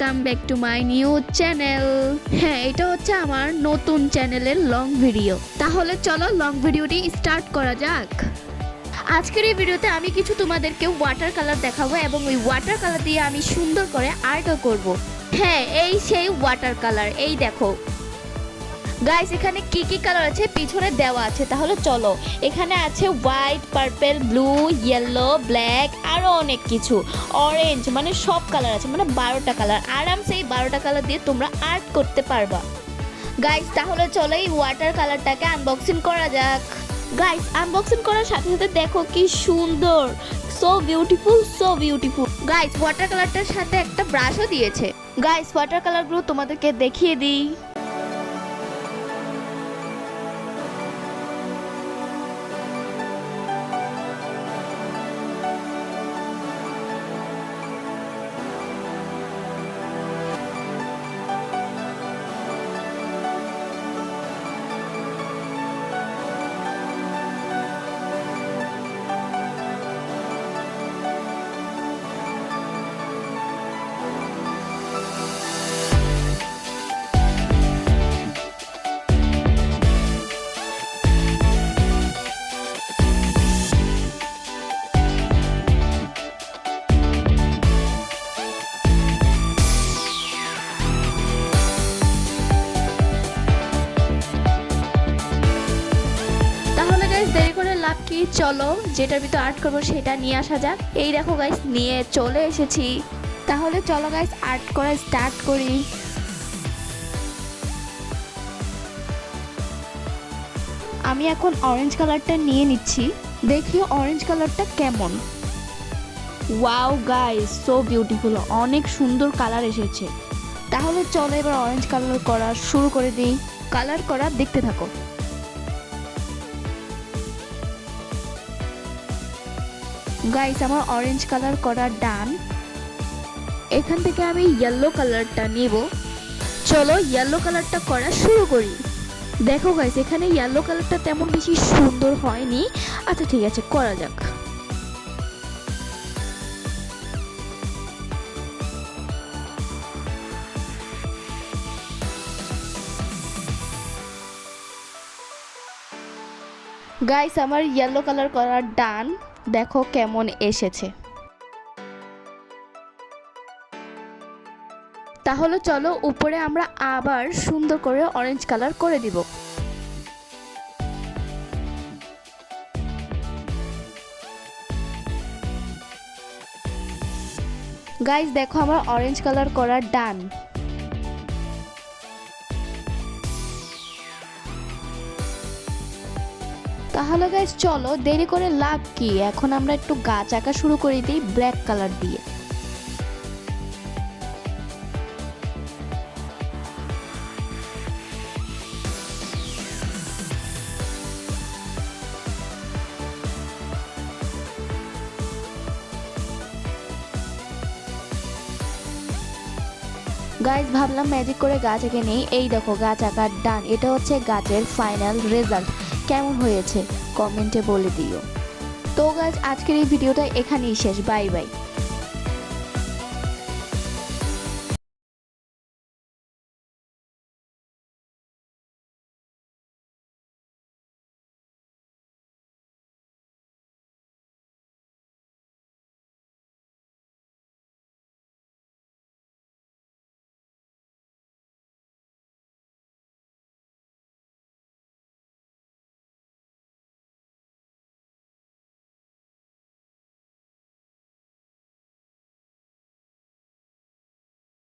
Welcome back to my new channel. হ্যাঁ, এটা হচ্ছে আমার নতুন চ্যানেলের লং ভিডিও। তাহলে চলো লং ভিডিওটি স্টার্ট করা যাক। আজকের এই ভিডিওতে আমি কিছু তোমাদেরকে ওয়াটার কালার দেখাবো এবং ওই ওয়াটার কালার দিয়ে আমি সুন্দর করে আর্টও করব। হ্যাঁ, এই সেই ওয়াটার কালার, এই দেখো গাইস, এখানে কি কি কালার আছে পিছনে দেওয়া আছে। তাহলে চলো, এখানে আছে white, purple, blue, yellow, black, আরো অনেক কিছু, অরেঞ্জ, মানে সব কালার আছে, মানে 12টা কালার। আরামসে এই 12টা কালার দিয়ে তোমরা আর্ট করতে পারবা। গাইস, তাহলে চলো এই ওয়াটার কালারটাকে আনবক্সিং করা যাক। গাইস, আনবক্সিং করার সাথে সাথে দেখো কি সুন্দর, so beautiful, so beautiful. Guys, water কালারটার সাথে একটা ব্রাশও দিয়েছে। গাইস, ওয়াটার কালারগুলো তোমাদেরকে দেখিয়ে দিই। দেরি করে লাভ কি, চলো যেটার ভিতর আর্ট করবো সেটা নিয়ে আসা যাক। এই দেখো গাইস, নিয়ে চলে এসেছি। তাহলে চলো গাইস, আর্ট করা স্টার্ট করি। আমি এখন অরেঞ্জ কালারটা নিয়ে নিচ্ছি, দেখি অরেঞ্জ কালারটা কেমন। ওয়াও গাইস, সো বিউটিফুল, অনেক সুন্দর কালার এসেছে। তাহলে চলো এবার অরেঞ্জ কালার করা শুরু করে দিই। কালার করা দেখতে থাকো। গাইস, আমার অরেঞ্জ কালার করা ডান। এখান থেকে আমি ইয়েলো কালারটা নেব। চলো ইয়েলো কালারটা করা শুরু করি। দেখো গাইস, এখানে ইয়েলো কালারটা তেমন বেশি সুন্দর হয়নি। আচ্ছা ঠিক আছে, করা যাক। গাইস, আমার ইয়েলো কালার করা ডান, দেখো কেমন এসেছে। তাহলে চলো উপরে আমরা আবার সুন্দর করে অরেঞ্জ কালার করে দিব। গাইস, দেখো আমার অরেঞ্জ কালার করা ডান। তাহলে গাইস চলো দেরি করে লাভ কি, এখন আমরা একটু গাছ আঁকা শুরু করে দিই ব্ল্যাক কালার দিয়ে। গাইস, ভাবলাম ম্যাজিক করে গাছ এঁকে নেই। এই দেখো গাছ আঁকার ডান। এটা হচ্ছে গাছের ফাইনাল রেজাল্ট। কেমন হয়েছে কমেন্টে বলে দিও। তো গাইস, আজকের এই ভিডিওটা এখানেই শেষ। Bye bye.